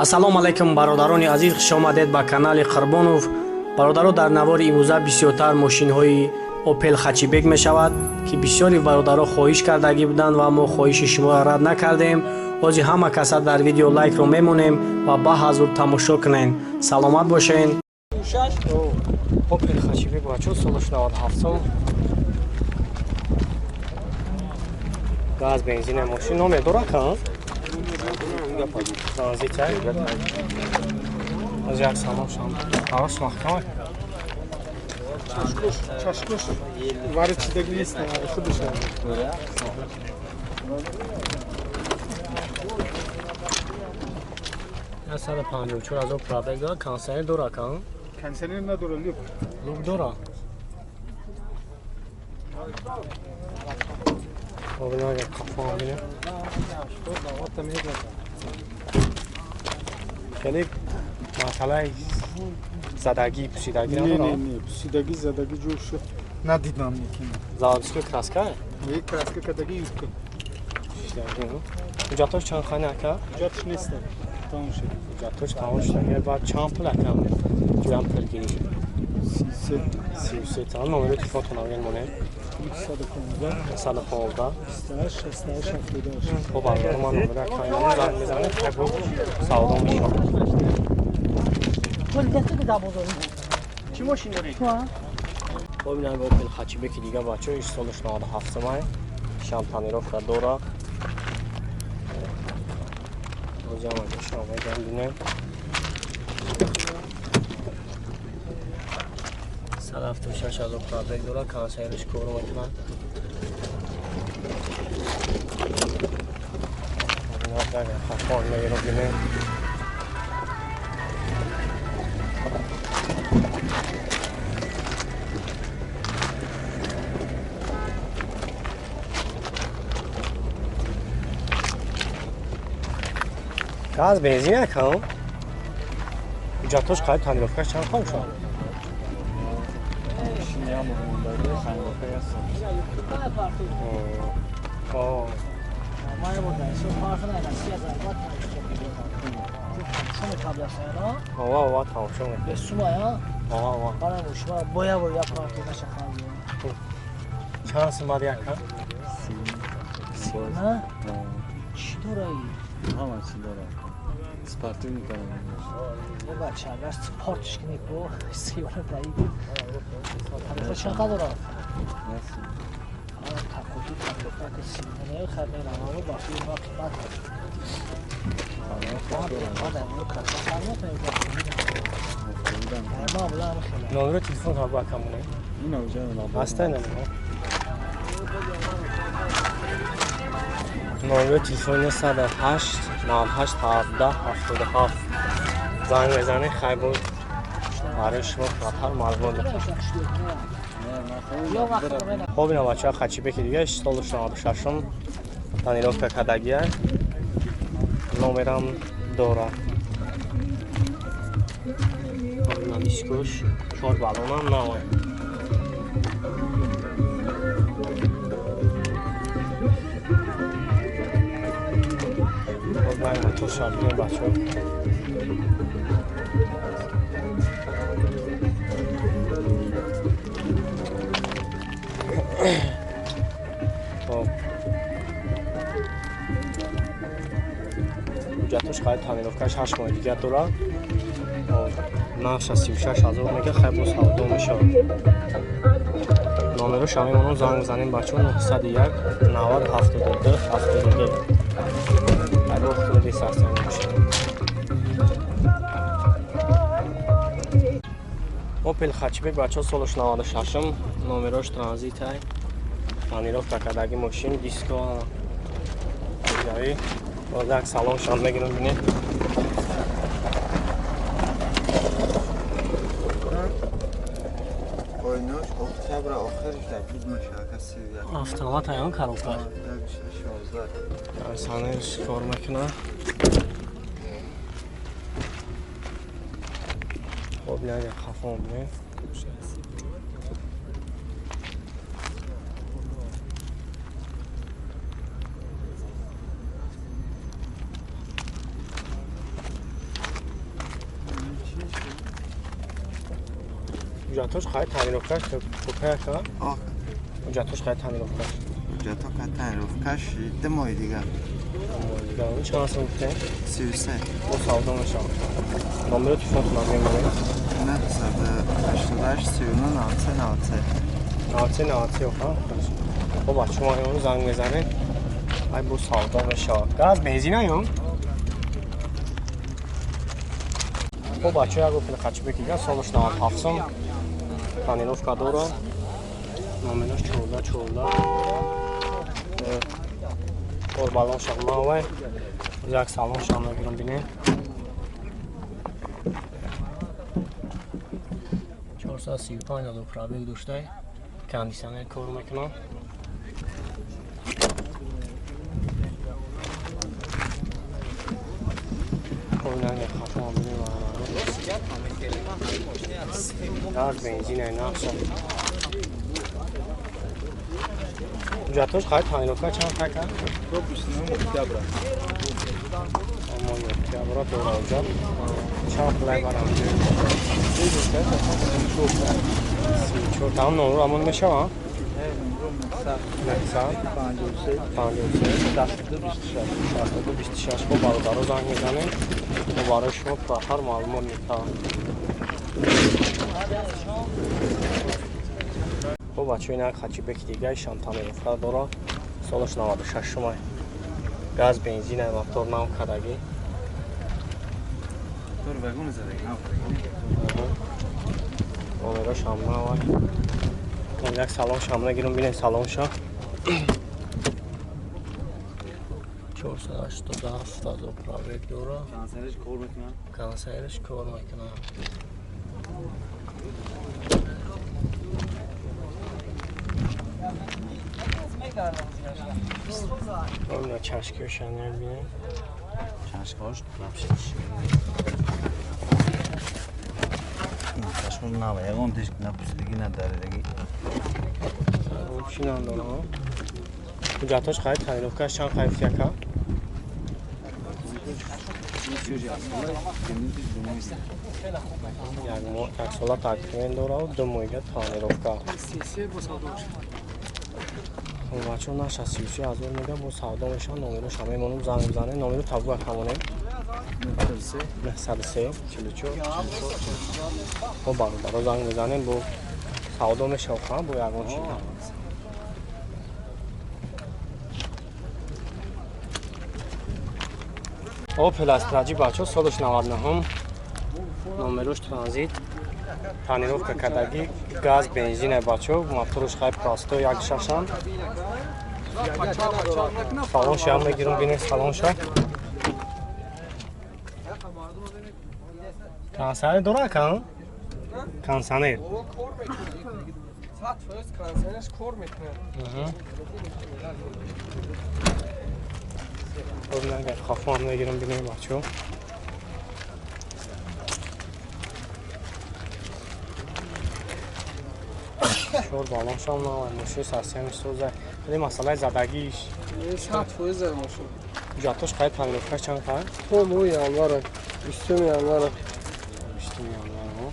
ассалому алайкум бародарони азиз, хуш омадед ба канали Қурбонов. бародаро, дар навори имрӯза бисёртар мошинҳои Opel Hatchback мешавад ки бисёри бародаро хоҳиш кардагӣ буданд ва мо хоҳиши шуморо рад накардем. ҳозир ҳама каса дар видео лайкро мемонем ва ба ҳазур тамошо кунем. Саломат бошен. Opel Hatchback бачо соли 97 газ бензин мошин номер дорад кан? Транзит аз як салом шам. Ҳавас махкам. Чашкуш. Варит чидагӣ нест, худаш. 154,000 пробег дорад, консерни дорад кан? Консерни надорад, лук дорад. Обинага кафон бинем. Келик масъалаи задагӣ, пусидагӣ надорад? Не, пусидагӣ, задагӣ ҷур шуд. Надидам мекунам. Заводской краска? Е, краска кадагӣ юбка. Ҳуҷҷатош чанд хона ака? Ҳуҷҷатш нест. Тамом шуд. Ҳуҷҷатош тамом шуд. Ягар баъд чанд пул ака? Ҷӯям пул гирӣ. 33 та. Номери телефонтон авген монем? 115 خب الان ما نمره کایان زنگ میزنه که گفت سودا میشه. چی ماشین داری؟ خب این هم Opel Hatchback دیگه بچه ایش سالش 97 ماه شام تانیروفکا داره. روزی هم اگه شام بگم 176,000 پرابگ داره کانسرش کورو میکنن. خفان میرو بینه گاز بنزین نکن ҳуҷҷатош қайд танировкаш чанд хом шуд? ва тамошо чанд сумад яка? چی دارایی؟ همه چی داره سپارتی میکنم بچه اگر سپارتش کنی کو سیوانه دایی تنفه چقدر دارد؟ نسی تقویی تنفه که سیوانه خرده نمامو بافی ما قیمت نمره تلفن ها با کمونه؟ این اوجه هسته نمونه نمره تلفن 108 98 17 77 زنگ بزنی خیلی بود برای شما خطر معلوم بده. خب اینا بچه ها Hatchback دیگه سال 96 تانیروفکا کدگیه نمرم داره اینا دیسکوش 4 بالون هم نوه باید موتور شارژ کنیم بچه ها ҳуҷҷатош қайд танировкаш 8 моҳ дига дорад. нақша 36,000 мега хайбо савдо мешавад. номерош ҳам мемонад занг бизанем бачаҳо 901 90 72 72 ҳайбо худоди састан мешавад. Opel Hatchback бачаҳо соли 96 номерош транзитай танировка кардаги мошин диско ҷавӣ як салон шам мегирам бинем. oynaş oktyabr oxirida budmashaka seviyat автомат аян коробка 16 санеш кор мекунад. хоб як хафон бинем Уҷатош хай таъмировкаш кукаяка? Ох, Уҷатош хай таъмировкаш. уҷато ка таъмировкаш 2 моҳи дигар. Дигарони чанд сум гуфтем? 33 Бо савдо мешавад. Номеро телефонтонам мемонем? 988 39 93. 90 оха. Хоб бача шумо ҳамон занг мезанед. Ай бо савдо мешавад. Газ бензин аём? Хоб бача як Opel Hatchback дига солаш 97 сум. Тонировка дора. Номераш 1414. Ор балон шахмавай. Як салон шахма гирам бинем. 435 надо пробег доштай. Кондиционер кор мекунам. Oynayan kafam benim Gaz benzine naqsa. Uҷатош хай таъмировка чанд така? До 29 октября. Аммо октябра дора уҷат. Чанд лай барам. 34 там номер амон мешава? Нақса 53 бо бародаро занг мезанем. Мо барои шумо пурахтар маълумот мекунам. Бо бачаҳои як хачибек дигаи таъмировка дора. Солаш 96 шумай. Газ бензина мотор нав кардагӣ. Тор вагон задаги. Номерош ҳам навай. Як салон шамна гирам бинем салонша. 487 азо пробег дора. Консервиш кор мекунам. Консервиш кор мекунам. Ина чашкиошанер бинем. Чашкош лапшиш. Чашкош нава, ягон тиш напустиги надарадаги. Ручинам дорам. Уҷатош хай таъмировкаш чанд қайф яка? Як сола тактимен дорам, 2 моҳига таъмировка. Бачо наша 33 азор мега бо савдо мешавад. Номерош ҳама мемонам занг мезанем. Номеро табук ҳамонем. 903 44 бо бародаро занг мезанем бо савдо мешавад бо ягон шида. Opel Astra бачо солаш 99 номерош транзит таъмировка кардагӣ газ бензина бачо моторош хай просто як шашам салонша ҳам мегирам бинем салонша кондиционер дора кан кондиционер хафам мегирам бинем бачо шор балоншам навай мошини сарсиями соза вале масъалаи задагиш 100% машин. уҷатош хай таъмировкаш чанд қайр? Моҳи январа, 20 январа. 20 январ.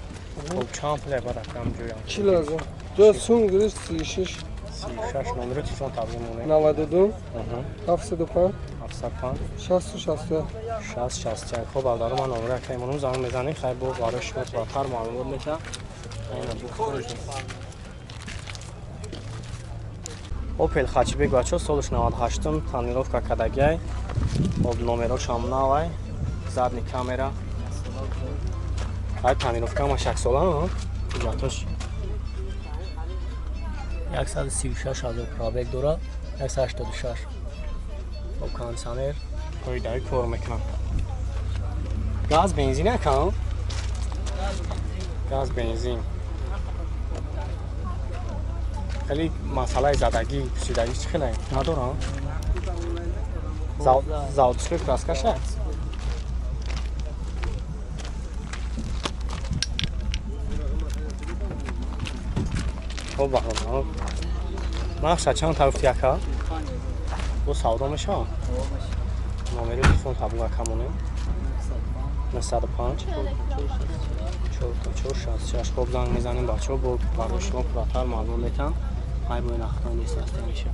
Хоб чанд пуле баракам ҷоям? Чӣ лазим? 2 сум гирифт 36 36 номеро телефон табдил монем. 92 Аҳа. 75 75 60 60 хоб алдаро ман номеро як мемонам занг мезанем хай бо барои шумо зиёдтар маълумот мекунам. Айна бухош. Opel Hatchback бачо солаш 98 таъмировка кардагӣ. Об номерош ҳам навай. Задни камера. Ай таъмировка ма шаксола, уҷатош 136 азо пробег дора, 186. Об кондиционер қоидаи кор мекунам. Газ бензин якам? Газ бензин. خیلی مسئله زدگی پوسیدگی چی خیلی ندارم زودش کلاس کشه خب بخوام نقشه چند طرف یکا با سودا میشه نامری تلفن تبلیغ کمونه 95 4 تا 4 66 خب زنگ میزنیم بچه‌ها با برای شما پراتر معلومات میتن های با این اخطار نیست هست میشه